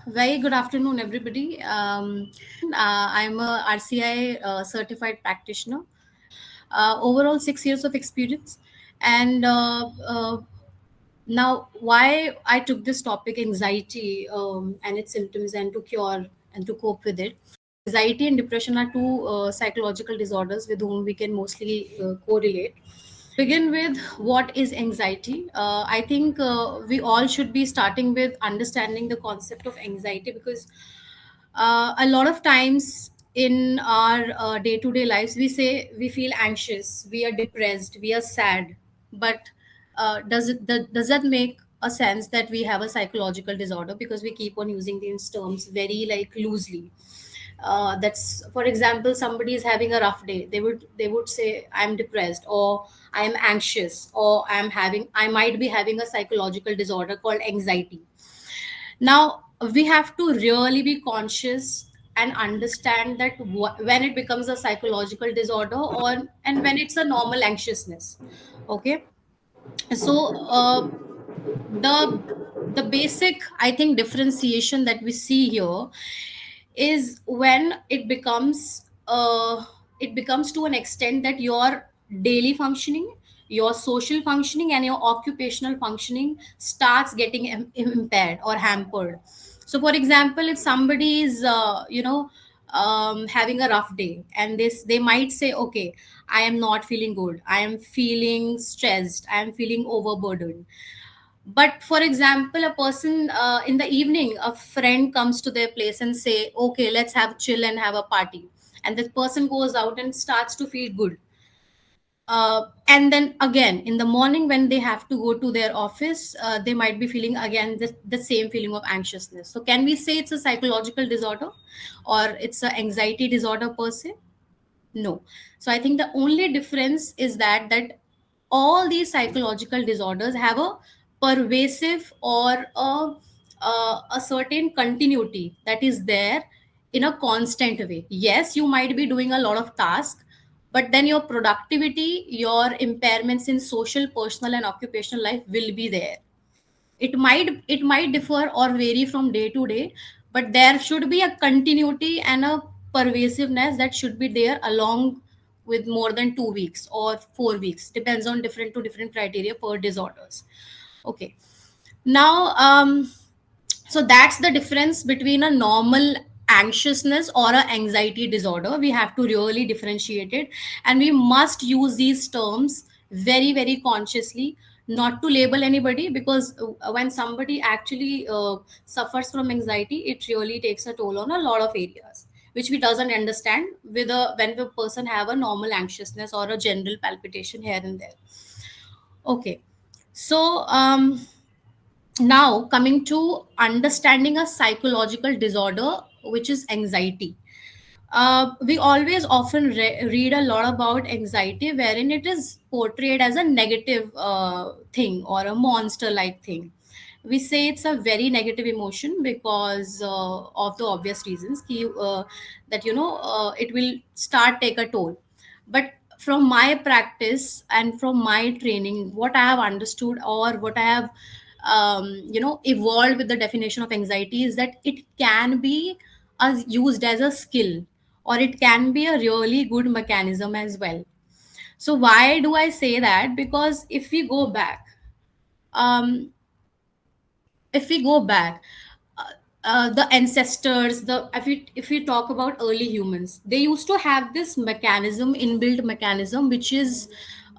Very good afternoon, everybody. I'm a RCI certified practitioner. Overall, 6 years of experience. And now, why I took this topic, anxiety and its symptoms, and to cure and to cope with it. Anxiety and depression are two psychological disorders with whom we can mostly correlate. Begin with what is anxiety. I think we all should be starting with understanding the concept of anxiety because a lot of times in our day-to-day lives we say we feel anxious, we are depressed, we are sad, but does that make a sense that we have a psychological disorder? Because we keep on using these terms very like loosely. That's, for example, somebody is having a rough day, they would say I'm depressed, or I'm anxious, or I might be having a psychological disorder called anxiety. Now we have to really be conscious and understand that when it becomes a psychological disorder, or and when it's a normal anxiousness. Okay. So the the basic, I think, differentiation that we see here is when it becomes to an extent that your daily functioning, your social functioning, and your occupational functioning starts getting impaired or hampered. So for example, if somebody is having a rough day, and they might say, okay, I am not feeling good, I am feeling stressed, I am feeling overburdened. But for example, a person in the evening, a friend comes to their place and say, okay, let's have chill and have a party, and the person goes out and starts to feel good. And then again in the morning when they have to go to their office, they might be feeling again the same feeling of anxiousness. So can we say it's a psychological disorder, or it's an anxiety disorder per se? No. So I think the only difference is that all these psychological disorders have a pervasive or a certain continuity that is there in a constant way. Yes, you might be doing a lot of tasks, but then your productivity, your impairments in social, personal, and occupational life will be there. It might differ or vary from day to day, but there should be a continuity and a pervasiveness that should be there along with more than 2 weeks or 4 weeks, depends on different to different criteria per disorders. Okay. Now so that's the difference between a normal anxiousness or a anxiety disorder. We have to really differentiate it, and we must use these terms very very consciously, not to label anybody, because when somebody actually suffers from anxiety, it really takes a toll on a lot of areas which we doesn't understand with a when the person have a normal anxiousness or a general palpitation here and there. Okay. So now coming to understanding a psychological disorder, which is anxiety. We always often read a lot about anxiety wherein it is portrayed as a negative thing or a monster like thing. We say it's a very negative emotion because of the obvious reasons that it will start take a toll. But from my practice and from my training, what I have understood, or what I have evolved with the definition of anxiety, is that it can be used as a skill, or it can be a really good mechanism as well. So why do I say that? Because um, if we go back, the ancestors, the if we talk about early humans, they used to have this mechanism, inbuilt mechanism, which is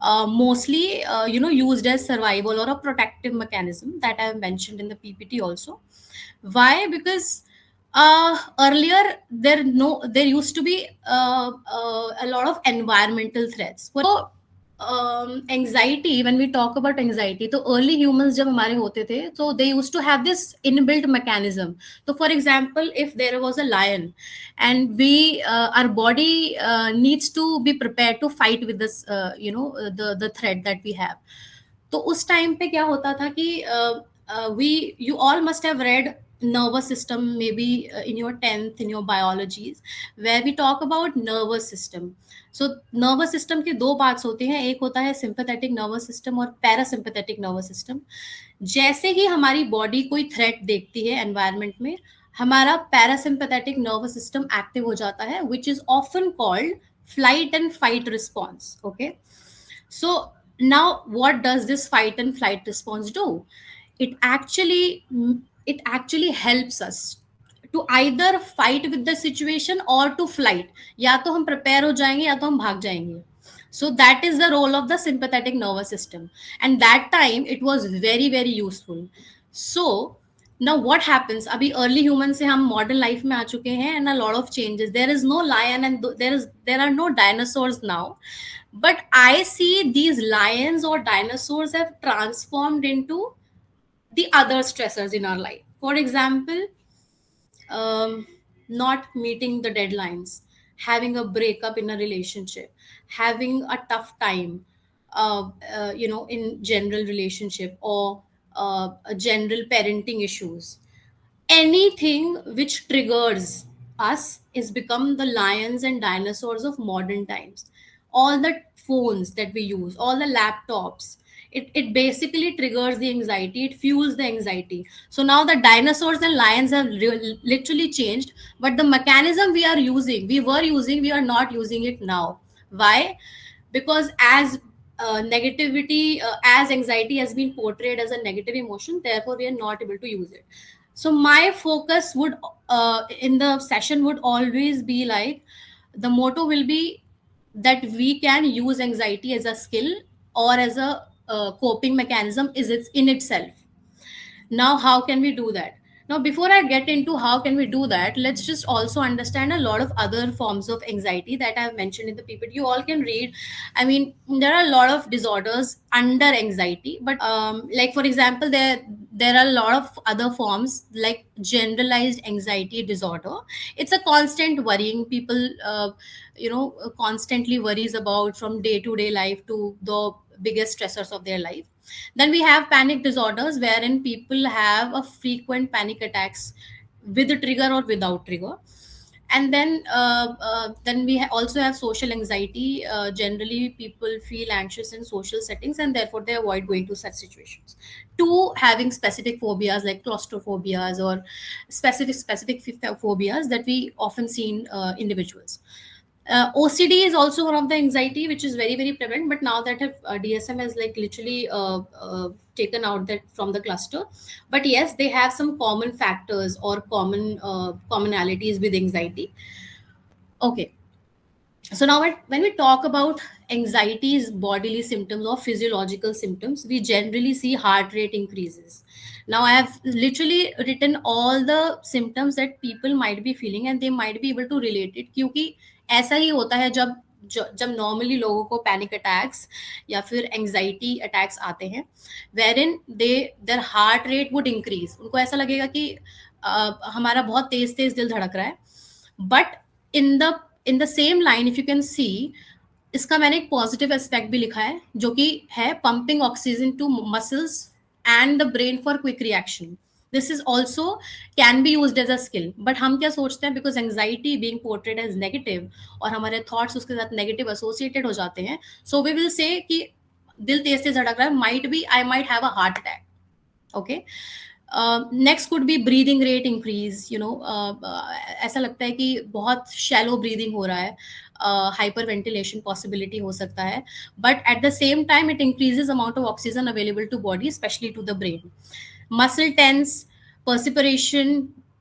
mostly used as survival or a protective mechanism that I have mentioned in the PPT also. Why? Because earlier there used to be a lot of environmental threats. Anxiety, when we talk about anxiety, तो early humans जब हमारे होते थे, so they used to have this inbuilt mechanism. So for example, if there was a lion, and we our body needs to be prepared to fight with this the threat that we have. तो उस time पे क्या होता था कि we you all must have read nervous system, maybe in your 10th in your biologies, where we talk about nervous system. So nervous system के दो parts होते हैं, एक होता है सिंपैथेटिक नर्वस सिस्टम और पैरासिम्पैथेटिक नर्वस सिस्टम. जैसे ही हमारी बॉडी कोई थ्रेट देखती है एनवायरनमेंट में, हमारा पैरासिम्पैथेटिक नर्वस सिस्टम एक्टिव हो जाता है, which is often called flight and fight response. Okay, so now what does this fight and flight response do? it actually it actually helps us to either fight with the situation or to flight. या तो हम prepare हो जाएंगे या तो हम भाग जाएंगे. So that is the role of the sympathetic nervous system, and that time it was very very useful. So now what happens, अभी early human से हम modern life में आ चुके हैं, and a lot of changes. There is no lion and there are no dinosaurs now, but I see these lions or dinosaurs have transformed into the other stressors in our life. For example, not meeting the deadlines, having a breakup in a relationship, having a tough time, in general relationship, or general parenting issues. Anything which triggers us is become the lions and dinosaurs of modern times. All the phones that we use, all the laptops, it basically triggers the anxiety, it fuels the anxiety. So now the dinosaurs and lions have literally changed, but the mechanism we were using, we are not using it now. Why? Because as negativity, as anxiety has been portrayed as a negative emotion, therefore we are not able to use it. So my focus would, in the session, would always be like, the motto will be that we can use anxiety as a skill or as a coping mechanism is it's in itself. Now how can we do that? Now before I get into how can we do that, let's just also understand a lot of other forms of anxiety that I've mentioned in the ppt. You all can read. I mean, there are a lot of disorders under anxiety, but like for example, there are a lot of other forms like generalized anxiety disorder. It's a constant worrying. People constantly worries about from day to day life to the biggest stressors of their life. Then we have panic disorders, wherein people have a frequent panic attacks with a trigger or without trigger. And then we also have social anxiety. Generally, people feel anxious in social settings, and therefore they avoid going to such situations. Two, having specific phobias like claustrophobias or specific phobias that we often see in individuals. OCD is also one of the anxiety which is very very prevalent, but now that DSM has like literally taken out that from the cluster. But yes, they have some common factors or commonalities with anxiety. Okay, so now when we talk about anxiety's bodily symptoms or physiological symptoms, we generally see heart rate increases. Now I have literally written all the symptoms that people might be feeling and they might be able to relate it, क्योंकि ऐसा ही होता है जब normally लोगों को panic attacks या फिर anxiety attacks आते हैं, where in their heart rate would increase. उनको ऐसा लगेगा कि हमारा बहुत तेज तेज दिल धड़क रहा है. But in the same line if you can see, इसका मैंने एक पॉजिटिव एस्पेक्ट भी लिखा है जो कि है pumping oxygen to muscles and the brain for quick reaction. This is also can be use as a skill. But हम क्या सोचते हैं, because anxiety being portrayed as negative और हमारे थॉट्स उसके साथ नेगेटिव एसोसिएटेड हो जाते हैं, सो वी विल से कि दिल तेज से धड़क रहा है, might be I might have a heart attack. Okay, next could be breathing rate increase. ऐसा लगता है कि बहुत शैलो ब्रीदिंग हो रहा है, हाइपर वेंटिलेशन पॉसिबिलिटी हो सकता है. But at the same time it increases amount of oxygen available to body, specially to the brain. Muscle tense, perspiration,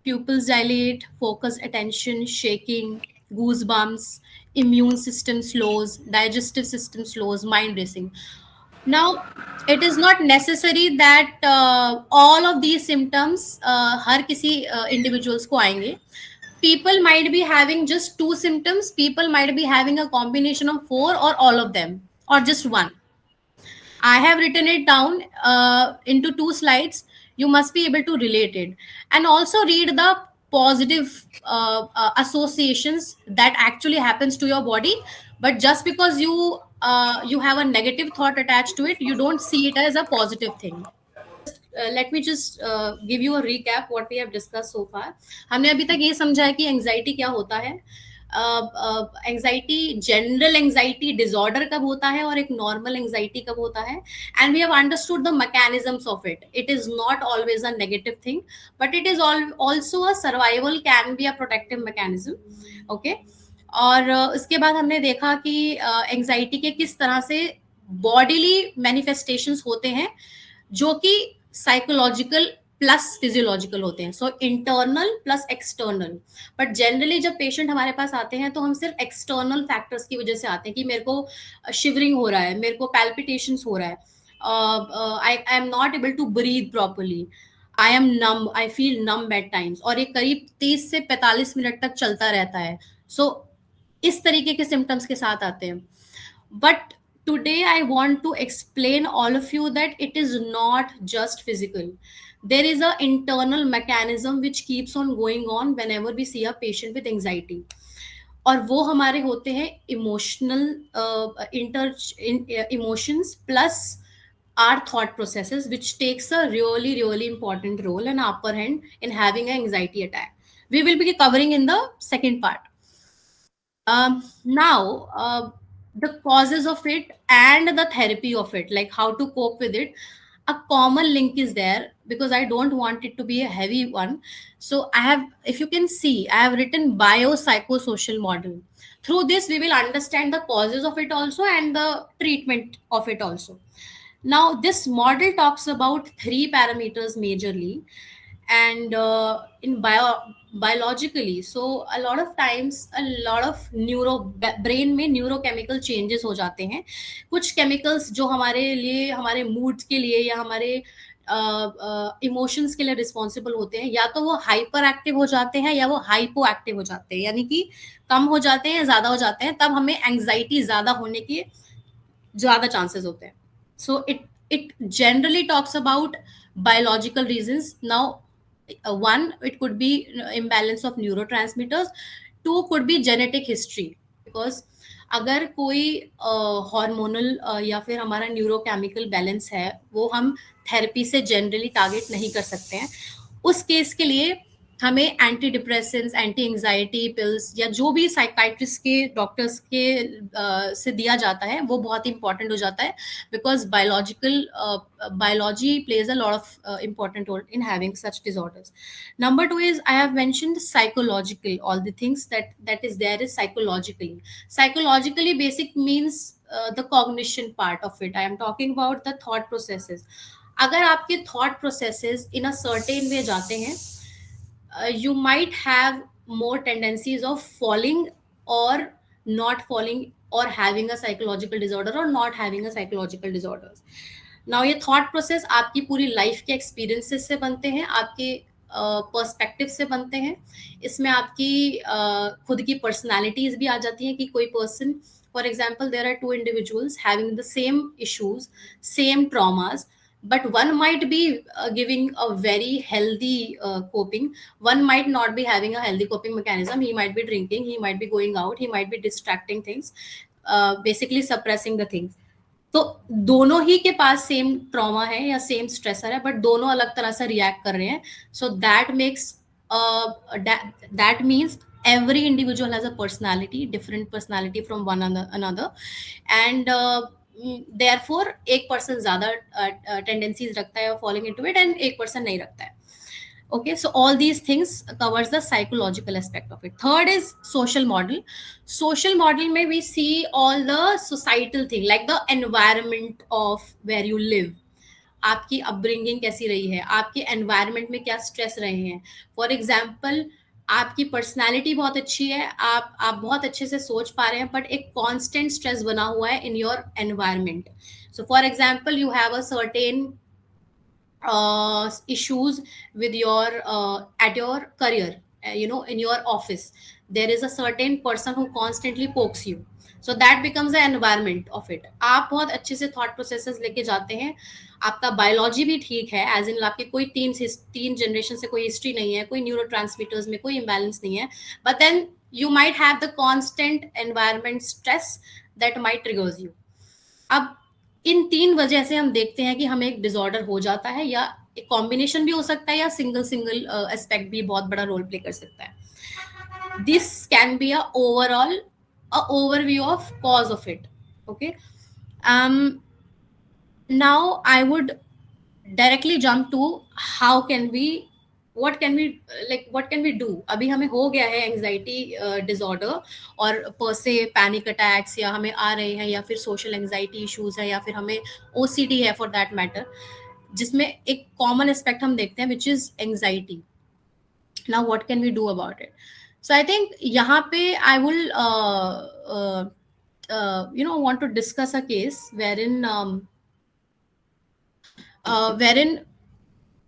pupils dilate, focus attention, shaking, goosebumps, immune system slows, digestive system slows, mind racing. Now it is not necessary that all of these symptoms हर किसी individuals को आएंगे. People might be having just two symptoms, people might be having a combination of four or all of them or just one. I have written it down into two slides. You must be able to relate it and also read the positive associations that actually happens to your body. But just because you have a negative thought attached to it, you don't see it as a positive thing. Let me just give you a recap what we have discussed so far. हमने अभी तक ये समझा है कि anxiety क्या होता है. एंजाइटी, जनरल एंजाइटी डिसऑर्डर कब होता है और एक नॉर्मल एंजाइटी कब होता है, and we have understood the mechanisms of it. It is not always a negative thing, but it is also a survival, can be a protective mechanism. Okay. और उसके बाद हमने देखा कि एंजाइटी के किस तरह से बॉडीली मैनिफेस्टेशंस होते हैं जो कि साइकोलॉजिकल प्लस फिजियोलॉजिकल होते हैं. So internal plus external. But generally जब पेशेंट हमारे पास आते हैं तो हम सिर्फ एक्सटर्नल फैक्टर्स की वजह से आते हैं कि मेरे को शिवरिंग हो रहा है, मेरे को पैल्पिटेशंस हो रहा है, I am not able to breathe properly, I am numb, I feel numb at times, और ये करीब 30 से 45 मिनट तक चलता रहता है. सो इस तरीके के सिम्टम्स के साथ आते हैं. But today I want to explain all of you that it is not just physical. There is a internal mechanism which keeps on going on whenever we see a patient with anxiety. और वो हमारे होते हैं emotional, inter emotions plus our thought processes, which takes a really important role and upper hand in having an anxiety attack. We will be covering in the second part. Now, the causes of it and the therapy of it, like how to cope with it. A common link is there because I don't want it to be a heavy one. So I have, if you can see, I have written biopsychosocial model. Through this, we will understand the causes of it also and the treatment of it also. Now, this model talks about three parameters majorly, and in biologically, so a lot of times a lot of brain में neurochemical changes हो जाते हैं. कुछ chemicals जो हमारे लिए, हमारे mood के लिए या हमारे इमोशंस के लिए रिस्पॉन्सिबल होते हैं, या तो वो हाइपर एक्टिव हो जाते हैं या वो हाइपो एक्टिव हो जाते हैं, यानी कि कम हो जाते हैं, ज्यादा हो जाते हैं, तब हमें एंग्जाइटी ज्यादा होने के ज्यादा चांसेस होते हैं. So it generally talks about biological reasons. Now, one, it could be imbalance of neurotransmitters. Two could be genetic history, because अगर कोई हार्मोनल या फिर हमारा न्यूरोकेमिकल बैलेंस है, वो हम थेरेपी से जनरली टारगेट नहीं कर सकते हैं. उस केस के लिए हमें anti depressants, anti anxiety pills या जो भी साइकाइट्रिस्ट के, डॉक्टर्स के से दिया जाता है, वो बहुत इंपॉर्टेंट हो जाता है, because biology plays a lot of important role in having such disorders. Number two is, I have mentioned psychological, all the things that is there is psychologically basic means the cognition part of it. I am talking about the thought processes. अगर आपके thought processes in a certain way जाते हैं, you might have more tendencies of falling or not falling, or having a psychological disorder or not having a psychological disorders. Now, ये thought process आपकी पूरी life के experiences से बनते हैं, आपके पर्सपेक्टिव से बनते हैं. इसमें आपकी खुद की पर्सनालिटीज भी आ जाती हैं कि कोई person, for example, there are two individuals having the same issues, same traumas, but one might be giving a very healthy coping, one might not be having a healthy coping mechanism. He might be drinking, he might be going out, he might be distracting things, basically suppressing the things. तो दोनों ही के पास same trauma है या same stressor है, but दोनों अलग तरह से रिएक्ट कर रहे हैं. So that makes, that means every individual has a personality, different personality from one another, and therefore एक पर्सन ज्यादा टेंडेंसीज रखता है फॉलोइंग इनटू इट, एंड एक पर्सन नहीं रखता है. Okay, so all these things covers the psychological aspect of it. Third is social model. Social model may we see all the societal thing, like the environment of where you live. आपकी upbringing कैसी रही है, आपके environment में क्या stress रहे हैं. For example, आपकी पर्सनैलिटी बहुत अच्छी है, आप बहुत अच्छे से सोच पा रहे हैं, बट एक कांस्टेंट स्ट्रेस बना हुआ है in your environment. So for example, you have a certain issues with your at your career, in your office, there is a certain person who constantly pokes you. So that becomes the environment of it. आप बहुत अच्छे से thought processes लेके जाते हैं, आपका biology भी ठीक है, एज इन आपके कोई तीन जनरेशन से कोई हिस्ट्री नहीं है, कोई न्यूरोट्रांसमीटर्स में कोई इम्बैलेंस नहीं है, but then you might have the constant environment stress that might triggers you. अब इन तीन वजह से हम देखते हैं कि हमें एक डिसऑर्डर हो जाता है, या एक कॉम्बिनेशन भी हो सकता है, या सिंगल एस्पेक्ट भी बहुत बड़ा रोल प्ले कर सकता है. This can be a overall a overview of cause of it. Okay. um Now I would directly jump to how can we, what can we, like what can we do. अभी हमें हो गया है anxiety disorder और पर से panic attacks, या हमें आ रहे हैं, या फिर सोशल एंजाइटी इश्यूज है, या फिर हमें ओसीडी है फॉर दैट मैटर, जिसमें एक कॉमन एस्पेक्ट हम देखते हैं which is anxiety. Now what can we do about it? So I think यहाँ पे I will want to discuss a case wherein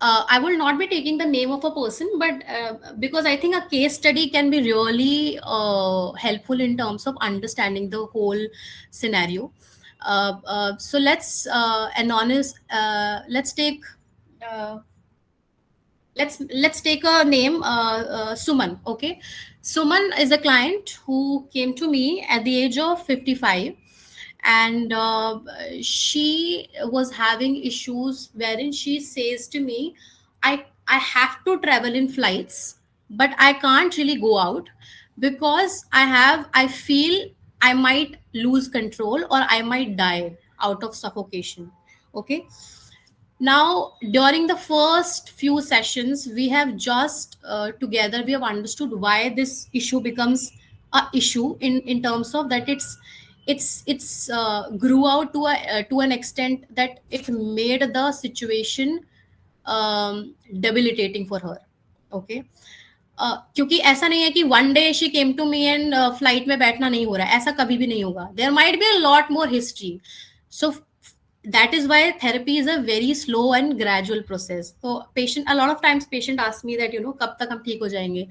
I will not be taking the name of a person, but because I think a case study can be really helpful in terms of understanding the whole scenario. So let's take uh, let's take a name, Suman. Okay, Suman is a client who came to me at the age of 55, and she was having issues wherein she says to me, I have to travel in flights, but I can't really go out because I feel I might lose control or I might die out of suffocation. Okay. Now during the first few sessions we have just together we have understood why this issue becomes a issue in terms of that it's grew out to an extent that it made the situation debilitating for her. Okay. क्योंकि ऐसा नहीं है कि one day she came to me and flight में बैठना नहीं हो रहा है, ऐसा कभी भी नहीं होगा. There might be a lot more history. So that is why therapy is a very slow and gradual process. So patient, a lot of times patient ask me that कब तक हम ठीक हो जाएंगे.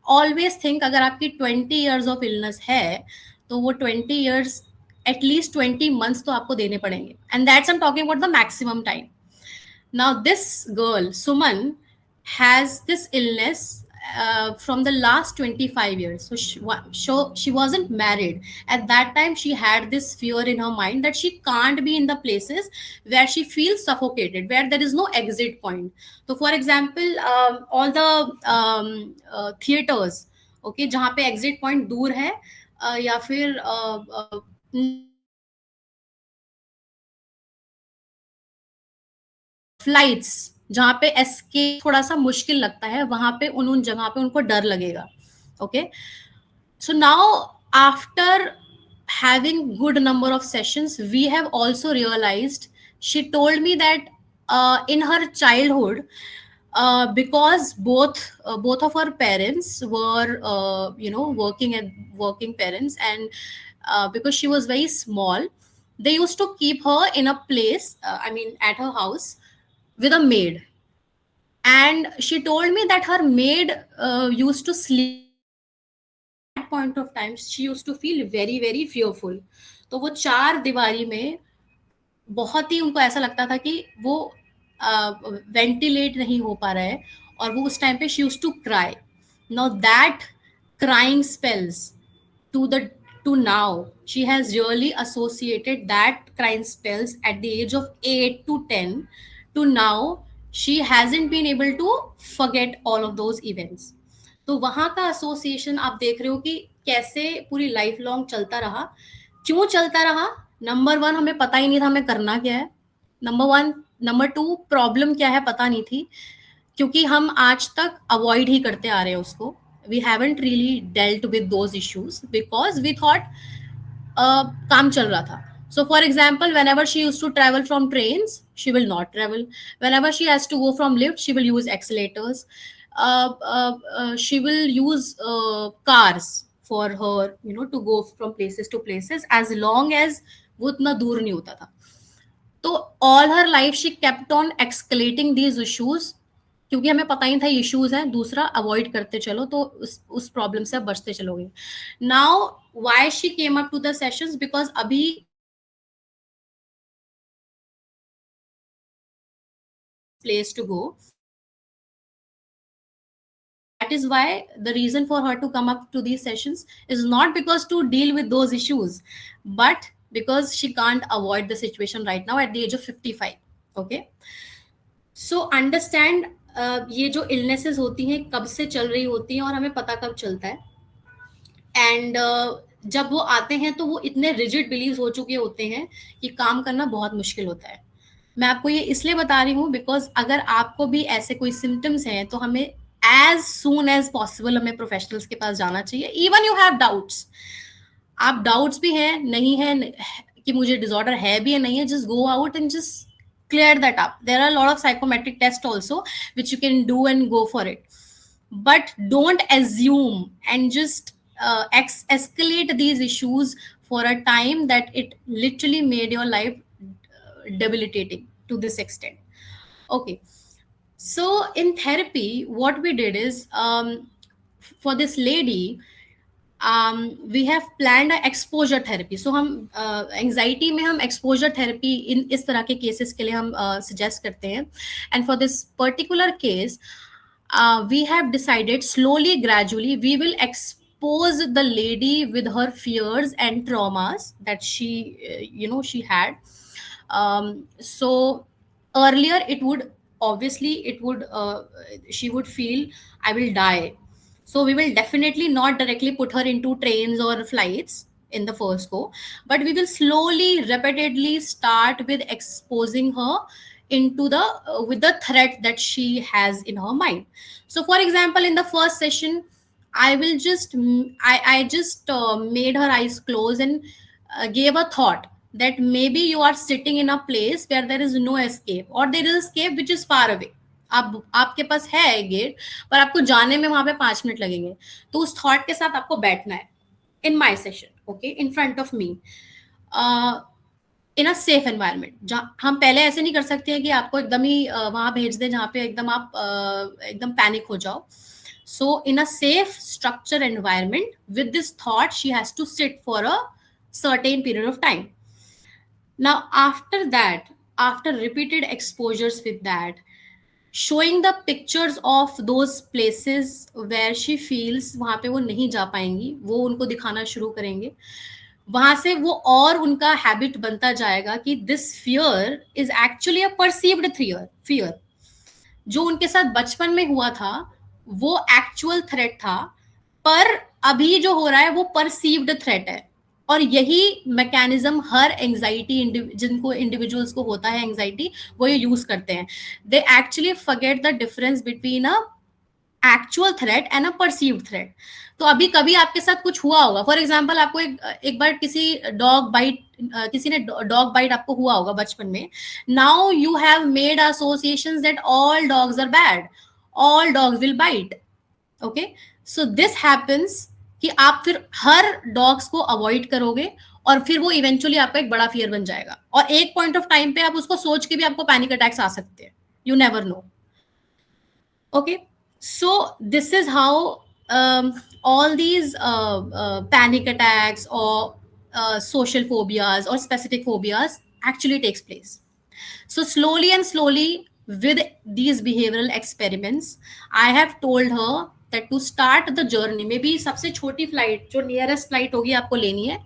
Always think, अगर आपकी 20 years of illness है तो वो 20 years at least 20 months तो आपको देने पड़ेंगे, and that's I'm talking about the maximum time. Now this girl Suman has this illness from the last 25 years. So she wasn't married at that time. She had this fear in her mind that she can't be in the places where she feels suffocated, where there is no exit point. So for example, all the theaters, okay, जहाँ पे exit point दूर है, या फिर flights जहाँ पे escape थोड़ा सा मुश्किल लगता है, वहां पे उन जगह पे उनको डर लगेगा. Okay. So now after having good number of sessions we have also realized, she told me that in her childhood, because both of her parents were working parents, and because she was very small, they used to keep her in a place, I mean at her house, with a maid. And she told me that her maid used to sleep point of time she used to feel very very fearful. तो वो चार दीवारी में बहुत ही उनको ऐसा लगता था कि वो वेंटिलेट नहीं हो पा रहा है, और वो उस टाइम पे she used to cry. Now that crying spells to the to now she has really associated that crying spells at the age of 8 to 10 to now. She hasn't been able to forget all of those events. तो वहां का association आप देख रहे हो कि कैसे पूरी लाइफ लॉन्ग चलता रहा. क्यों चलता रहा? नंबर वन, हमें पता ही नहीं था हमें करना क्या है. Number one. Number two, problem क्या है पता नहीं थी, क्योंकि हम आज तक अवॉइड ही करते आ रहे हैं उसको. We haven't really dealt with those issues because we thought काम चल रहा था. So, for example, whenever she used to travel from trains, she will not travel. Whenever she has to go from lift, she will use accelerators. She will use cars for her, to go from places to places, as long as वो इतना दूर नहीं होता था. तो all her life she kept on escalating these issues, क्योंकि हमें पता ही था इश्यूज हैं. दूसरा, अवॉइड करते चलो तो उस प्रॉब्लम से आप बचते चलोगे. Now why she came up to the sessions, because अभी place to go. That is why the reason for her to come up to these sessions is not because to deal with those issues, but because she can't avoid the situation right now at the age of 55. Okay. So understand, ये जो illnesses होती हैं कब से चल रही होती हैं और हमें पता कब चलता है. एंड जब वो आते हैं तो वो इतने रिजिड बिलीव हो चुके होते हैं कि काम करना बहुत मुश्किल होता है. मैं आपको ये इसलिए बता रही हूँ बिकॉज अगर आपको भी ऐसे कोई सिम्टम्स हैं तो हमें एज सून एज पॉसिबल हमें प्रोफेशनल्स के पास जाना चाहिए. इवन यू हैव डाउट्स, आप डाउट्स भी हैं नहीं है कि मुझे डिसऑर्डर है भी या नहीं है, just go out and just clear that up. There are a lot of psychometric tests also which you can do and go for it. But don't assume and just escalate these issues for a time that it literally made your life debilitating to this extent. Okay. So in therapy, what we did is, for this lady, we have planned a exposure therapy. So हम anxiety में हम exposure therapy इन इस तरह के cases के लिए हम suggest करते हैं. And for this particular case, we have decided slowly, gradually, we will expose the lady with her fears and traumas that she, she had. So earlier it would, obviously it would, she would feel I will die. So we will definitely not directly put her into trains or flights in the first go, but we will slowly, repeatedly start with exposing her into the with the threat that she has in her mind. So, for example, in the first session, I just made her eyes close and gave a thought that maybe you are sitting in a place where there is no escape, or there is escape which is far away. आप आपके पास है gate, पर आपको जाने में वहां पे 5 minute लगेंगे. तो उस थॉट के साथ आपको बैठना है in my session, okay, in front of me, in a safe environment. जहाँ हम पहले ऐसे नहीं कर सकते हैं कि आपको एकदम ही वहां भेज दें जहाँ पे एकदम आप एकदम पैनिक हो जाओ. So in a safe structure environment, with this thought, she has to sit for a certain period of time. Now, after that, after repeated exposures with that, showing the pictures of those places where she feels वहाँ पे वो नहीं जा पाएंगी, वो उनको दिखाना शुरू करेंगे. वहां से वो और उनका हैबिट बनता जाएगा कि this fear is actually a perceived fear. जो उनके साथ बचपन में हुआ था वो एक्चुअल थ्रेट था, पर अभी जो हो रहा है वो परसीव्ड थ्रेट है. और यही मैकेनिज्म हर एंजाइटी, जिनको इंडिविजुअल्स को होता है एंजाइटी, वो ये यूज करते हैं. They actually forget the difference between a actual threat and a perceived threat. तो अभी कभी आपके साथ कुछ हुआ होगा, फॉर एग्जाम्पल आपको एक बार किसी ने डॉग बाइट आपको हुआ होगा बचपन में. Now you have made associations that all dogs are bad, all dogs will bite. Okay, so this happens कि आप फिर हर डॉग्स को अवॉइड करोगे और फिर वो इवेंचुअली आपका एक बड़ा फियर बन जाएगा. और एक पॉइंट ऑफ टाइम पे आप उसको सोच के भी आपको पैनिक अटैक्स आ सकते हैं. You never know. Okay, so this is how all these panic attacks or social phobias or specific phobias actually takes place. So slowly and slowly, with these behavioral experiments, I have told her that to start the journey, maybe सबसे छोटी flight जो nearest flight होगी आपको लेनी है.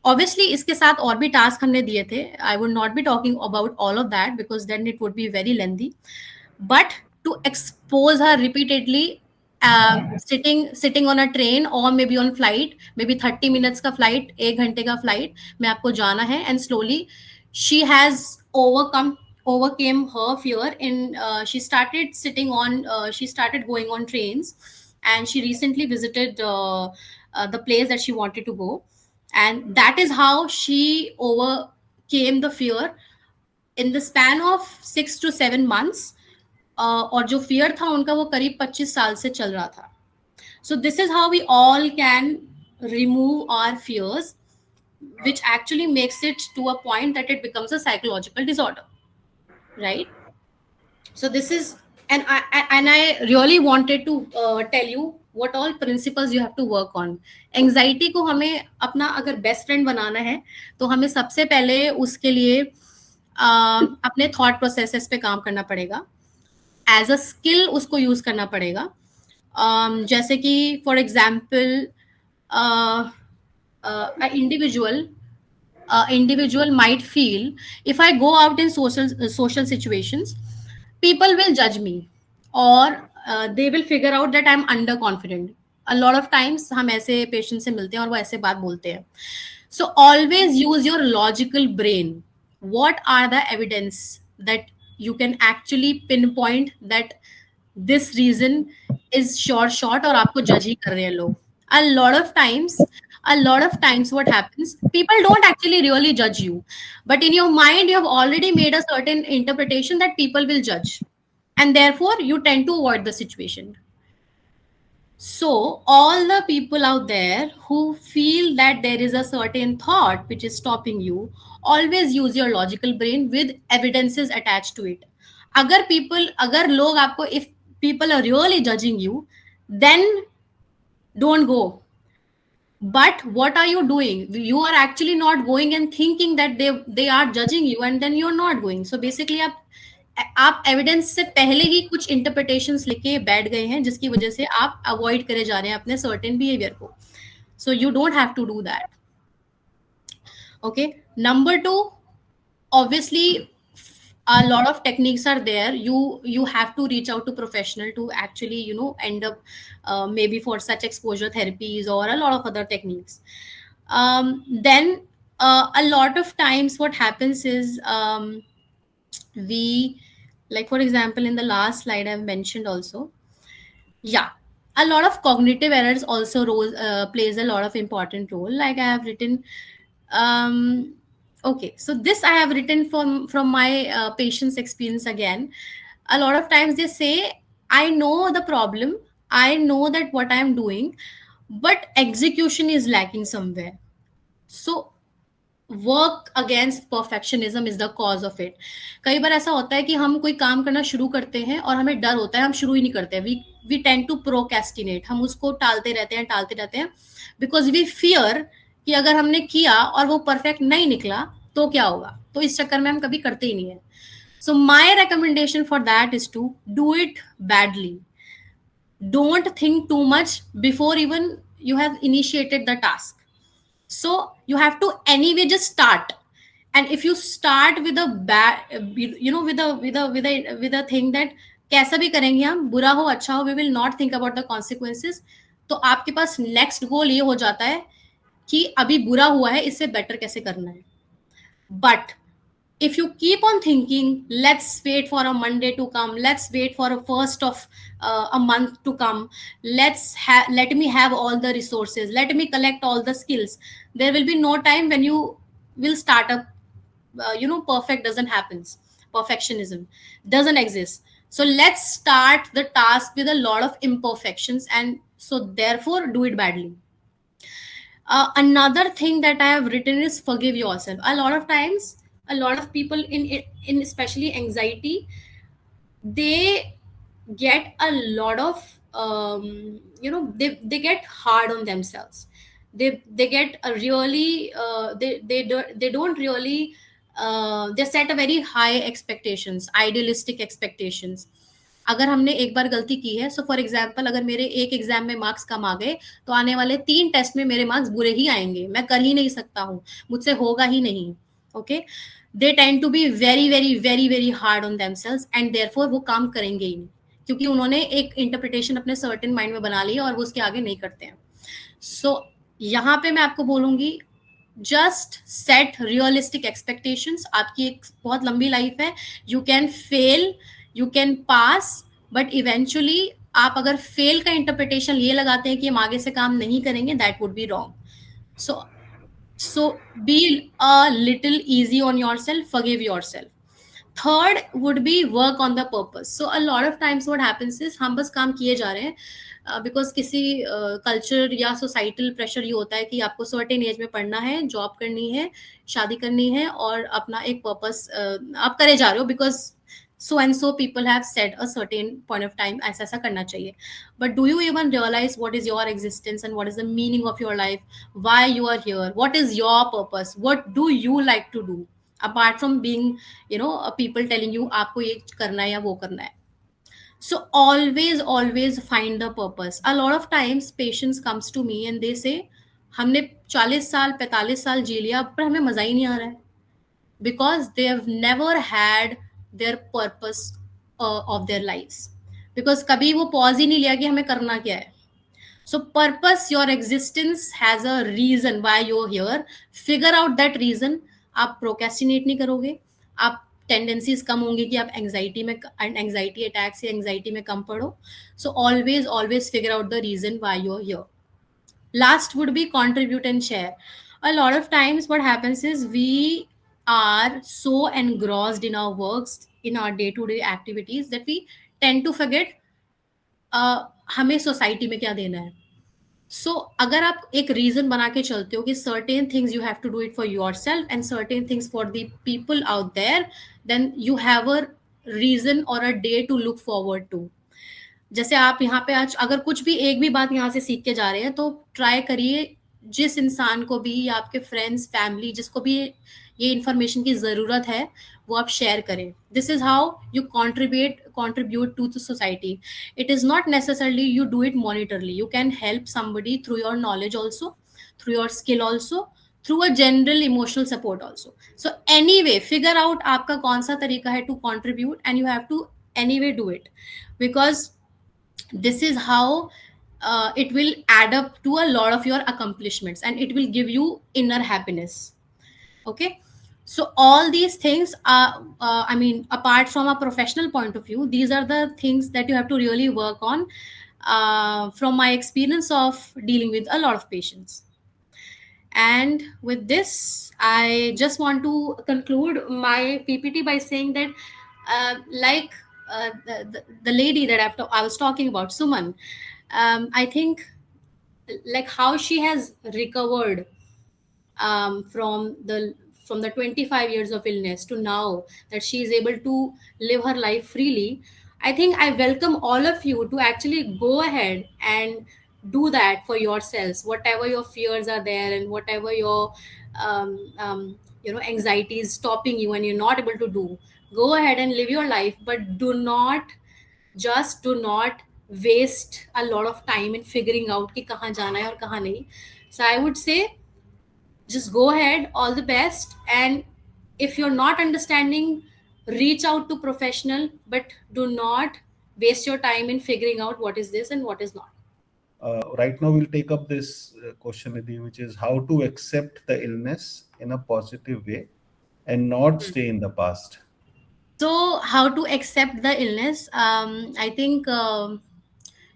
Obviously इसके साथ और भी टास्क हमने दिए थे. I would not be talking about all of that because then it would be very lengthy. But to expose her repeatedly, sitting on a train or maybe on flight, maybe 30 minutes का flight, 1 घंटे का flight में आपको जाना है, and slowly she has overcame her fear. In she started going on trains, and she recently visited the place that she wanted to go, and that is how she overcame the fear in the span of 6 to 7 months. और जो fear था उनका वो करीब 25 साल से चल रहा था. So this is how we all can remove our fears, which actually makes it to a point that it becomes a psychological disorder, right? So this is, and I really wanted to tell you what all principles you have to work on. Anxiety को हमें अपना अगर best friend बनाना है तो हमें सबसे पहले उसके लिए अपने थॉट प्रोसेसेस पे काम करना पड़ेगा. एज अ स्किल उसको यूज करना पड़ेगा. जैसे कि for example individual might feel, if I go out in social situations, people will judge me, or they will figure out that I'm underconfident. A lot of times हम ऐसे patient से मिलते हैं और वो ऐसे बात बोलते हैं. So always use your logical brain. What are the evidence that you can actually pinpoint that this reason is sure shot और आपको जज ही कर रहे हैं लोग. A lot of times, a lot of times what happens, people don't actually really judge you, but in your mind you have already made a certain interpretation that people will judge, and therefore you tend to avoid the situation. So, all the people out there who feel that there is a certain thought which is stopping you, always use your logical brain with evidences attached to it. अगर लोग आपको, if people are really judging you, then don't go. But what are you doing? You are actually not going and thinking that they are judging you, and then you're not going. So basically, आप evidence से पहले ही कुछ interpretations लेके बैठ गए हैं, जिसकी वजह से आप अवॉइड करे जा रहे हैं अपने सर्टेन बिहेवियर को. So you don't have to do that. Okay. Number two, obviously a lot of techniques are there. You have to reach out to professional to actually, end up maybe for such exposure therapies or a lot of other techniques. Then a lot of times what happens is, we, like for example in the last slide I've mentioned also, yeah, a lot of cognitive errors also plays a lot of important role. Like I have written, um okay, so this I have written from my patient's experience again. A lot of times they say, I know the problem, I know that what I am doing, but execution is lacking somewhere. So work against perfectionism is the cause of it. कई बार ऐसा होता है कि हम कोई काम करना शुरू करते हैं और हमें डर होता है, हम शुरू ही नहीं करते. वी टेंड टू प्रोकेस्टिनेट, हम उसको टालते रहते हैं बिकॉज वी फियर कि अगर हमने किया और वो परफेक्ट नहीं निकला तो क्या होगा. तो इस चक्कर में हम कभी करते ही नहीं है. So my recommendation for that is to do it badly. Don't think too much before even you have initiated the task. So you have to anyway just start. And if you start with a bad, with a thing that कैसा भी करेंगे हम, बुरा हो अच्छा हो, we will not think about the consequences. तो आपके पास नेक्स्ट गोल ये हो जाता है कि अभी बुरा हुआ है, इससे बेटर कैसे करना है. But if you keep on thinking, let's wait for a Monday to come, let's wait for a first of a month to come, let me have all the resources, let me collect all the skills, there will be no time when you will start up. Perfect doesn't happen, perfectionism doesn't exist. So let's start the task with a lot of imperfections, and so therefore do it badly. Another thing that I have written is forgive yourself. A lot of times, a lot of people in especially anxiety, they get a lot of, they get hard on themselves. They get a really, they don't really, they set a very high expectations, idealistic expectations. अगर हमने एक बार गलती की है, so for example अगर मेरे एक exam में मार्क्स कम आ गए, तो आने वाले 3 टेस्ट में मेरे मार्क्स बुरे ही आएंगे, मैं कर ही नहीं सकता हूँ, मुझसे होगा ही नहीं. Okay. They tend to be very very very very hard on themselves, and therefore वो काम करेंगे ही नहीं, क्योंकि उन्होंने एक इंटरप्रिटेशन अपने सर्टेन माइंड में बना ली है और वो उसके आगे नहीं करते हैं. सो यहाँ पे मैं आपको बोलूंगी, जस्ट सेट रियलिस्टिक एक्सपेक्टेशंस. आपकी एक बहुत लंबी लाइफ है, you can fail, you can pass, but eventually आप अगर फेल का इंटरप्रिटेशन ये लगाते हैं कि हम आगे से काम नहीं करेंगे, that would be wrong. So be a little easy on yourself, forgive yourself. Third would be work on the purpose. So a lot of times what happens is हम बस काम किए जा रहे हैं बिकॉज किसी कल्चर या सोसाइटल प्रेशर ये होता है कि आपको सर्टेन एज में पढ़ना है, जॉब करनी है, शादी करनी है और अपना एक पर्पस आप करे जा रहे हो because so and so people have said a certain point of time ऐसा ऐसा करना चाहिए. But do you even realize what is your existence and what is the meaning of your life, why you are here, what is your purpose, what do you like to do apart from being, people telling you आपको ये करना है या वो करना है. So always find the purpose. A lot of times patients comes to me and they say हमने 40 साल 45 साल जी लिया पर हमें मजा ही नहीं आ रहा है, because they have never had their purpose of their lives. Because कभी वो पॉज ही नहीं लिया कि हमें करना क्या है. So purpose, your existence has a reason why you're here. Figure out that reason. आप प्रोकेस्टिनेट नहीं करोगे, आप टेंडेंसीज कम होंगी कि आप एंग्जाइटी में एंग्जाइटी अटैक्स या एंग्जाइटी में कम पड़ो. So always always figure out the reason why you are here. Last would be contribute and share. A lot of times what happens is we are so engrossed in our works, in our day to day activities, that we tend to forget हमें society में क्या देना है. सो अगर आप एक reason बना के चलते हो कि certain things you have to do it for yourself and certain things for the people out there, then you have a reason और a day to look forward to. जैसे आप यहाँ पे आज अगर कुछ भी एक भी बात यहाँ से सीख के जा रहे हैं, तो ट्राई करिए जिस इंसान को भी या आपके फ्रेंड्स फैमिली जिसको भी ये इन्फॉर्मेशन की ज़रूरत है वो आप शेयर करें. This is how you contribute to the society. It is not necessarily you do it monetarily. You can help somebody through your knowledge also, through your skill also, through a general emotional support also. So anyway, figure out आपका कौन सा तरीका है to contribute, and you have to anyway do it, because this is how it will add up to a lot of your accomplishments, and it will give you inner happiness. Okay, so all these things are I mean, apart from a professional point of view, these are the things that you have to really work on, from my experience of dealing with a lot of patients. And with this, I just want to conclude my PPT by saying that, like the lady that I was talking about, Suman, I think like how she has recovered from the 25 years of illness to now that she is able to live her life freely. I think I welcome all of you to actually go ahead and do that for yourselves, whatever your fears are there and whatever your anxiety is stopping you and you're not able to do. Go ahead and live your life, but do not waste a lot of time in figuring out कि कहाँ जाना है और कहाँ नहीं. So I would say just go ahead, all the best. And if you're not understanding, reach out to professional, but do not waste your time in figuring out what is this and what is not. Right now we'll take up this question, Nidhi, which is how to accept the illness in a positive way and not stay in the past. So how to accept the illness? I think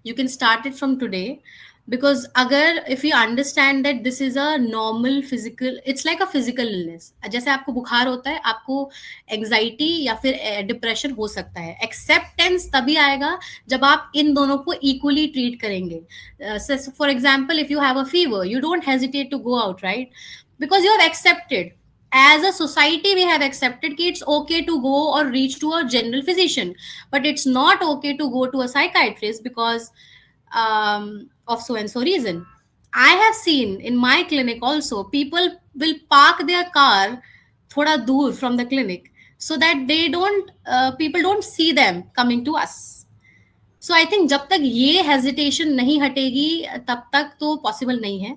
you can start it from today, because अगर if you understand that this is a normal physical, it's like a physical illness. जैसे आपको बुखार होता है, आपको anxiety या फिर depression हो सकता है. एक्सेप्टेंस तभी आएगा जब आप इन दोनों को इक्वली ट्रीट करेंगे. For example, if you have a fever, you don't hesitate to go out, right? Because you have accepted. As a society, we have accepted that it's okay to go or reach to a general physician, but it's not okay to go to a psychiatrist because of so and so reason. I have seen in my clinic also, people will park their car thoda dur from the clinic so that they don't people don't see them coming to us. So I think जब तक ये hesitation नहीं हटेगी तब तक तो possible नहीं है.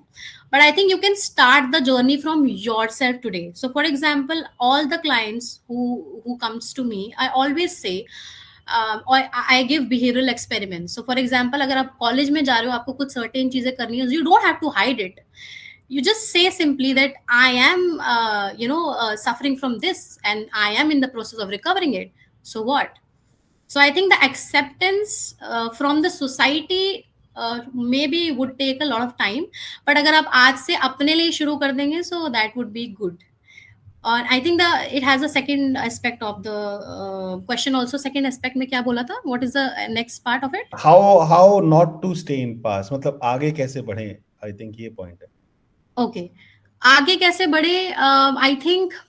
But I think you can start the journey from your self today. So for example, all the clients who comes to me, I always say, or I give behavioral experiments. So for example, अगर आप college में जा रहे हो, आपको कुछ certain चीजें करनी है, you don't have to hide it. You just say simply that I am suffering from this and I am in the process of recovering it. So what? So I think the acceptance from the society maybe would take a lot of time, but अगर आप आज से अपने लिए शुरू कर देंगे, so that would be good. और I think it has a second aspect of the question also. Second aspect में क्या बोला था? What is the next part of it? How not to stay in past, मतलब आगे कैसे बढ़े? I think ये point है. Okay, आगे कैसे बढ़े? I think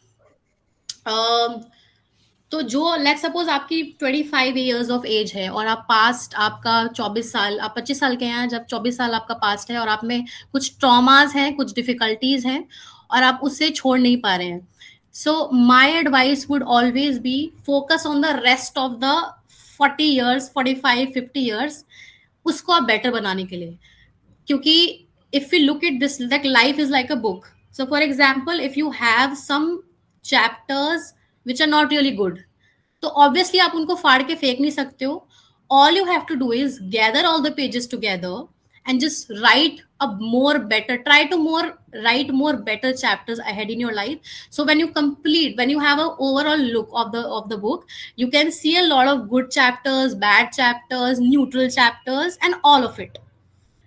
तो जो लेट सपोज आपकी 25 इयर्स ऑफ एज है और आप पास्ट आपका 24 साल, आप 25 साल के हैं जब 24 साल आपका पास्ट है और आप में कुछ ट्रॉमास हैं, कुछ डिफिकल्टीज हैं और आप उससे छोड़ नहीं पा रहे हैं. So my advice would always be focus on the rest of the 40 years, 45, 50 years, उसको आप बेटर बनाने के लिए. क्योंकि if you look at this, like life is like a book. So for example, if you have some chapters which are not really good, तो obviously आप उनको फाड़ के फेंक नहीं सकते हो. All you have to do is gather all the pages together and just write a more better, try to more write more better chapters ahead in your life. So when you complete, when you have a overall look of the book, you can see a lot of good chapters, bad chapters, neutral chapters, and all of it.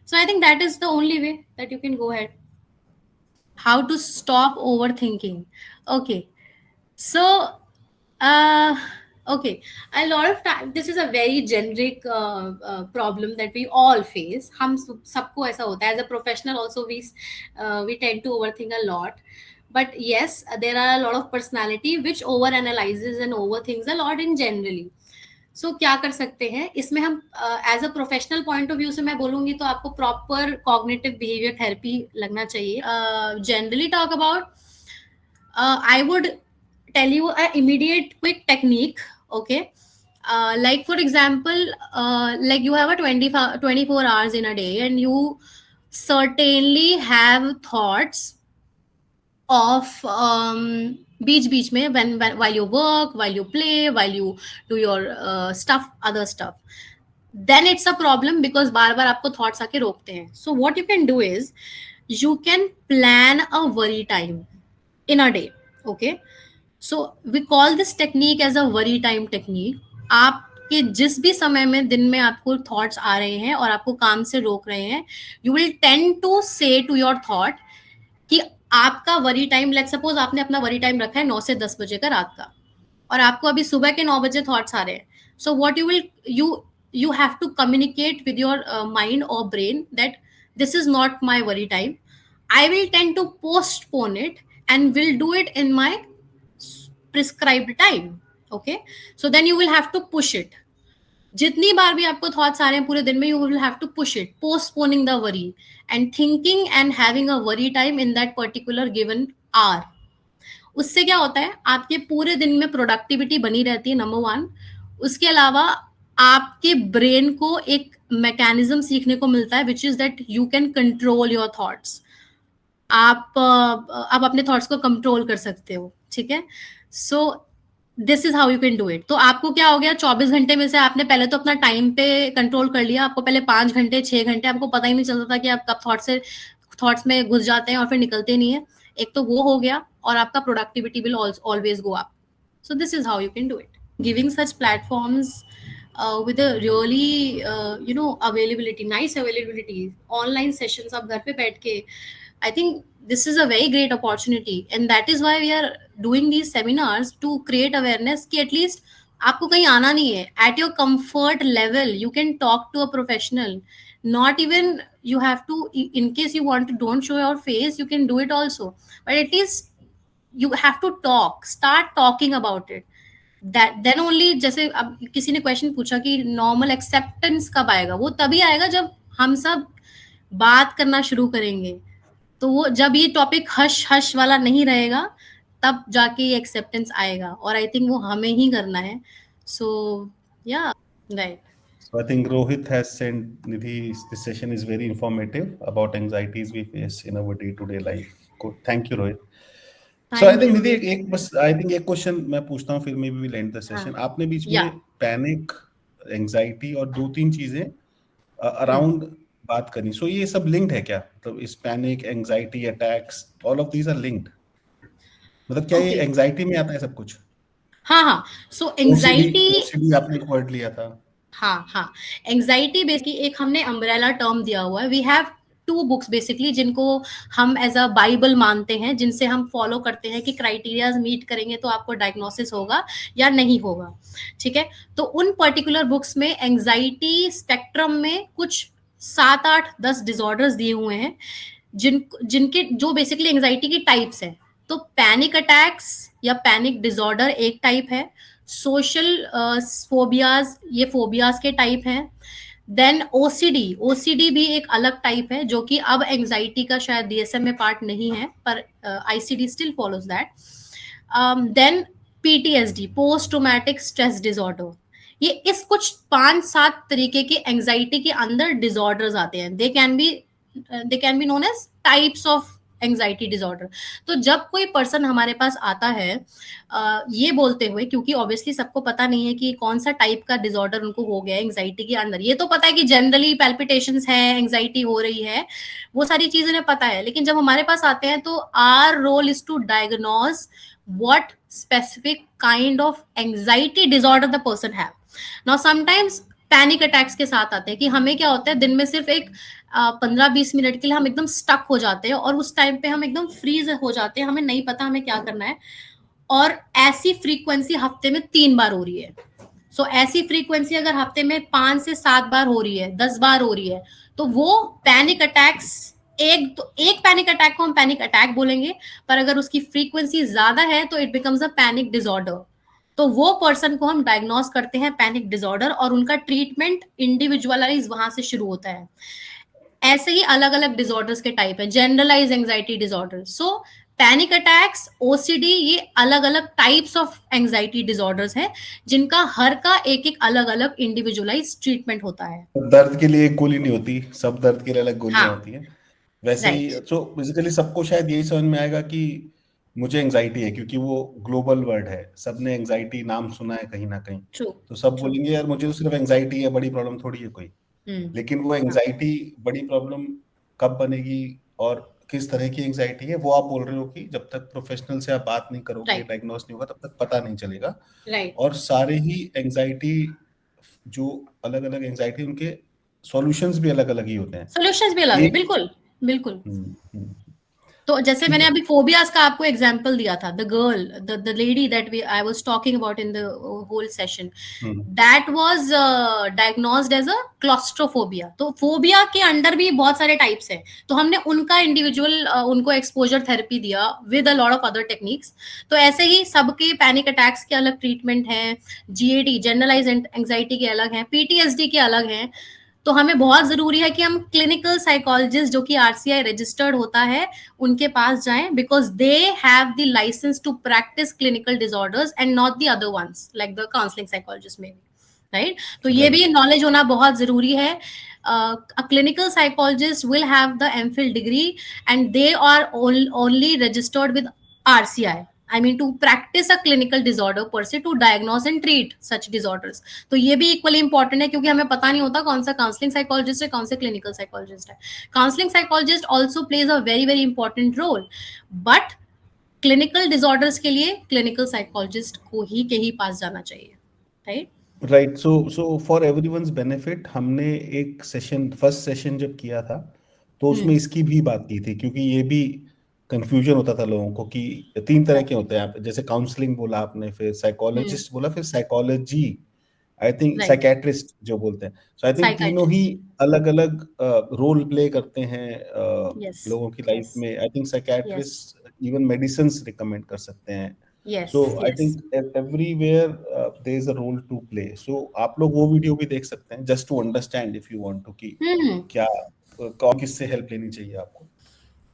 So I think that is the only way that you can go ahead. How to stop overthinking? Okay, so uh okay, a lot of time this is a very generic problem that we all face. हम सबको ऐसा होता है. As a professional also, we tend to overthink a lot. But yes, there are a lot of personality which over analyzes and overthinks a lot in generally. सो क्या कर सकते हैं इसमें हम, as a professional point of view से मैं बोलूंगी तो आपको प्रॉपर कॉग्निटिव बिहेवियर थेरेपी लगना चाहिए. Generally talk about, I would tell you a immediate quick technique. Okay, like for example, like you have a 24 hours in a day, and you certainly have thoughts of beach में, when while you work, while you play, while you do your stuff, other stuff. Then it's a problem because बार बार आपको thoughts आके रोकते हैं. So what you can do is you can plan a worry time in a day. Okay, so we call this technique as a worry time technique. आपके जिस भी समय में दिन में आपको थॉट्स आ रहे हैं और आपको काम से रोक रहे हैं, यू विल टेंड टू से टू योर थॉट कि आपका वरी टाइम, लेट सपोज आपने अपना वरी टाइम रखा है 9 से 10 बजे का रात का, और आपको अभी सुबह के 9 बजे थॉट्स आ रहे हैं. So what you have to communicate with your mind और brain that this is not my worry time. I will tend to postpone it and will do it in my prescribed time. Okay, so then you will have to push it. जितनी बार भी आपको thoughts आ रहे हैं पूरे दिन में, you will have to push it, postponing the worry and thinking and having a worry time in that particular given hour. उससे क्या होता है, आपके पूरे दिन में प्रोडक्टिविटी बनी रहती है, नंबर वन. उसके अलावा आपके ब्रेन को एक मैकेनिज्म सीखने को मिलता है which is that you can control your thoughts. आप अपने थॉट्स को कंट्रोल कर सकते हो. ठीक है, सो this is how you can do it. तो आपको क्या हो गया, 24 घंटे में से आपने पहले तो अपना टाइम पे कंट्रोल कर लिया. आपको पहले 5 घंटे 6 घंटे आपको पता ही नहीं चलता था कि आप कब थॉट्स में घुस जाते हैं और फिर निकलते नहीं है. एक तो वो हो गया, और आपका productivity will always go up. So this is how you can do it. Giving such platforms with a really availability, nice availability, online sessions आप घर पे बैठ के, I think this is a very great opportunity, and that is why we are doing these seminars to create awareness कि at least आपको कहीं आना नहीं है. At your comfort level you can talk to a professional. Not even you have to, in case you want to don't show your face, you can do it also, but at least you have to talk, start talking about it. That then only, जैसे अब किसी ने question पूछा कि normal acceptance कब आएगा, वो तभी आएगा जब हम सब बात करना शुरू करेंगे. तो वो जब ये टॉपिक हश हश वाला नहीं रहेगा, तब जाके ये एक्सेप्टेंस आएगा, और आई थिंक वो हमें ही करना है. सो या right. So I think Rohit has sent Nidhi. This session is very informative about anxieties we face in our day-to-day life. Good. Thank you, Rohit. So I think Nidhi एक बस I think एक question मैं पूछता हूँ, फिर maybe we'll end the session. आपने बीच में panic, anxiety और 2-3 चीजें अराउंड बात करनी. सो ये सब लिंक्ड है क्या? मतलब इस panic, anxiety, attacks, all of these are linked. मतलब क्या ये एंजाइटी में आता है सब कुछ? हाँ. सो एंजाइटी आपने एक वर्ड लिया था. हाँ, एंजाइटी बेसिकली एक हमने अम्ब्रेला टर्म दिया हुआ है. वी हैव 2 बुक्स बेसिकली जिनको हम एज अ बाइबल मानते हैं, जिनसे हम फॉलो करते हैं कि क्राइटेरियाज मीट करेंगे तो आपको डायग्नोसिस होगा या नहीं होगा. ठीक है, तो उन पर्टिकुलर बुक्स में एंजाइटी स्पेक्ट्रम में कुछ 7-8-10 डिसऑर्डर्स दिए हुए हैं, जिनके जो बेसिकली एंजाइटी की टाइप्स है. तो पैनिक अटैक्स या पैनिक डिसऑर्डर एक टाइप है. सोशल फोबियाज, ये फोबियाज के टाइप हैं. देन ओसीडी भी एक अलग टाइप है, जो कि अब एंजाइटी का शायद डीएसएम में पार्ट नहीं है, पर ICD still follows that. Then PTSD, post traumatic stress disorder. ये इस कुछ 5-7 तरीके के एंजाइटी के अंदर डिसऑर्डर्स आते हैं. They can be known as types of anxiety disorder. तो जब कोई पर्सन हमारे पास आता है ये बोलते हुए, क्योंकि ऑब्वियसली सबको पता नहीं है कि कौन सा टाइप का डिसऑर्डर उनको हो गया है एंजाइटी के अंदर। ये तो पता है कि जनरली पैल्पिटेशंस है, एंजाइटी हो रही है, वो सारी चीजें उन्हें पता है। लेकिन जब हमारे पास आते हैं तो our role is to diagnose what specific kind of anxiety disorder the person have. Now sometimes panic attacks के साथ आते हैं कि हमें क्या होता है, दिन में सिर्फ एक 15-20 मिनट के लिए हम एकदम स्टक हो जाते हैं और उस टाइम पे हम एकदम फ्रीज हो जाते हैं, हमें नहीं पता हमें क्या करना है। और ऐसी फ्रीक्वेंसी हफ्ते में 3 बार हो रही है। सो ऐसी फ्रीक्वेंसी अगर हफ्ते में 5 से 7 बार हो रही है, 10 बार हो रही है, तो वो पैनिक अटैक्स, एक पैनिक अटैक को हम पैनिक अटैक बोलेंगे, पर अगर उसकी फ्रीक्वेंसी ज्यादा है तो it becomes a panic disorder. तो वो पर्सन को हम डायग्नोस करते हैं पैनिक डिसऑर्डर, और उनका ट्रीटमेंट इंडिविजुअलाइज वहां से शुरू होता है। ऐसे ही अलग अलग डिसऑर्डर्स के टाइप है, जनरलाइज एंजाइटी डिसऑर्डर। सो पैनिक अटैक्स, ओसीडी, ये अलग अलग टाइप्स ऑफ एंजाइटी डिसऑर्डर्स हैं जिनका हर का एक एक अलग अलग इंडिविजुअलाइज ट्रीटमेंट होता है। दर्द के लिए एक गोली नहीं होती, सब दर्द के लिए अलग गोलियां हाँ, होती हैं। वैसे ही राइट। सो बेसिकली सबको शायद यही समझ में आएगा कि मुझे एंजाइटी है, क्योंकि वो ग्लोबल वर्ड है, सबने एंजाइटी नाम सुना है कहीं ना कहीं। ट्रू। तो सब ट्रू। बोलेंगे यार मुझे तो सिर्फ एंजाइटी है, बड़ी प्रॉब्लम थोड़ी है कोई। लेकिन वो हाँ, एंजाइटी बड़ी प्रॉब्लम कब बनेगी और किस तरह की एंजाइटी है, वो आप बोल रहे हो कि जब तक प्रोफेशनल से आप बात नहीं करोगे, राइट। डायग्नोस नहीं होगा, तब तक पता नहीं चलेगा। राइट। और सारे ही एंजाइटी, जो अलग अलग एंजाइटी, उनके सॉल्यूशंस भी अलग अलग ही होते हैं। सॉल्यूशंस भी अलग है, एक बिल्कुल। बिल्कुल। हम्म, हम्म, तो जैसे ठीक मैंने है। अभी फोबियाज का आपको एग्जांपल दिया था, the girl, the lady that we I was talking about in the whole session, hmm, that was diagnosed as a claustrophobia. तो फोबिया के अंडर भी बहुत सारे टाइप्स हैं, तो हमने उनका इंडिविजुअल उनको एक्सपोजर थेरेपी दिया with a lot of other techniques. तो ऐसे ही सबके पैनिक अटैक्स के अलग ट्रीटमेंट हैं, जीएडी, जनरलाइज एंजाइटी के अलग हैं, पीटीएसडी के अलग हैं। तो हमें बहुत जरूरी है कि हम क्लिनिकल साइकोलॉजिस्ट जो कि आरसीआई रजिस्टर्ड होता है उनके पास जाएं, because they have the licence to practise clinical disorders and not the other ones like the counselling psychologist में, राइट। तो ये भी राइट। नॉलेज होना बहुत जरूरी है। A clinical psychologist will have the MPhil degree and they are only registered with RCI. I mean to practice a clinical disorder per se, to diagnose and treat such disorders. तो ये भी equally important है, क्योंकि हमें पता नहीं होता कौन सा काउंसलिंग साइकोलॉजिस्ट है, कौन से क्लिनिकल साइकोलॉजिस्ट है। Counselling psychologist also plays a very very important role, but clinical disorders के लिए क्लिनिकल साइकोलॉजिस्ट को ही के ही पास जाना चाहिए, right. Right. So for everyone's benefit, हमने एक सेशन, फर्स्ट सेशन जब किया था, तो उसमें इसकी भी बात की थी, क्योंकि ये भी कंफ्यूजन होता था लोगों को कि 3 तरह के होते हैं। आप जैसे काउंसलिंग बोला आपने, फिर साइकोलॉजिस्ट बोला, फिर psychology, I think right. Psychiatrist जो बोलते हैं। सो आई थिंक तीनों ही साइकाइट्रिस्ट। अलग अलग रोल प्ले करते हैं यस। लोगों की लाइफ यस। में। I think yes. Psychiatrist even medicine recommend कर सकते हैं। Yes. So I yes. Think everywhere there is a role to play. सो आप लोग वो वीडियो भी देख सकते हैं, just to understand if you want to, कि हम्म। क्या कौन किससे हेल्प लेनी चाहिए आपको।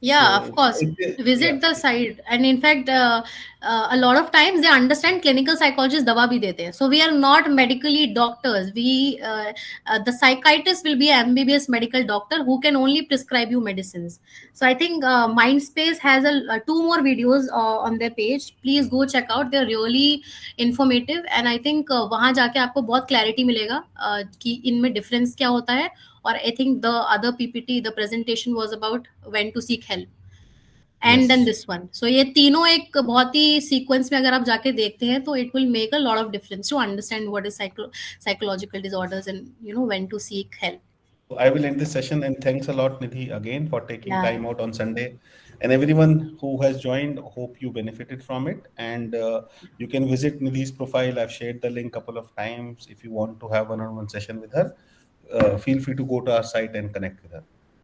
Yeah, of so course. या Visit the site, and in fact, a lot of times they understand clinical psychologists दवा भी देते हैं. So we are not medically doctors. The psychiatrist will be a MBBS medical doctor who can only prescribe you medicines. So I think Mindspace has two more videos on their page. Please go check out. They're really informative, and I think वहाँ जाके आपको बहुत clarity मिलेगा कि इनमें difference क्या होता है। और I think the other PPT, the presentation was about when to seek help, and yes. Then this one. सो ये तीनों एक बहुत ही सीक्वेंस में अगर आप जाके देखते हैं तो it will make a lot of difference to understand what is psychological disorders and you know when to seek help. I will end this session, and thanks a lot, Nidhi, again for taking या time out on Sunday. And everyone who has joined, hope you benefited from it. And you can visit Nidhi's profile. I've shared the link a couple of times. If you want to have one-on-one session with her, feel free to go to our site and connect with her.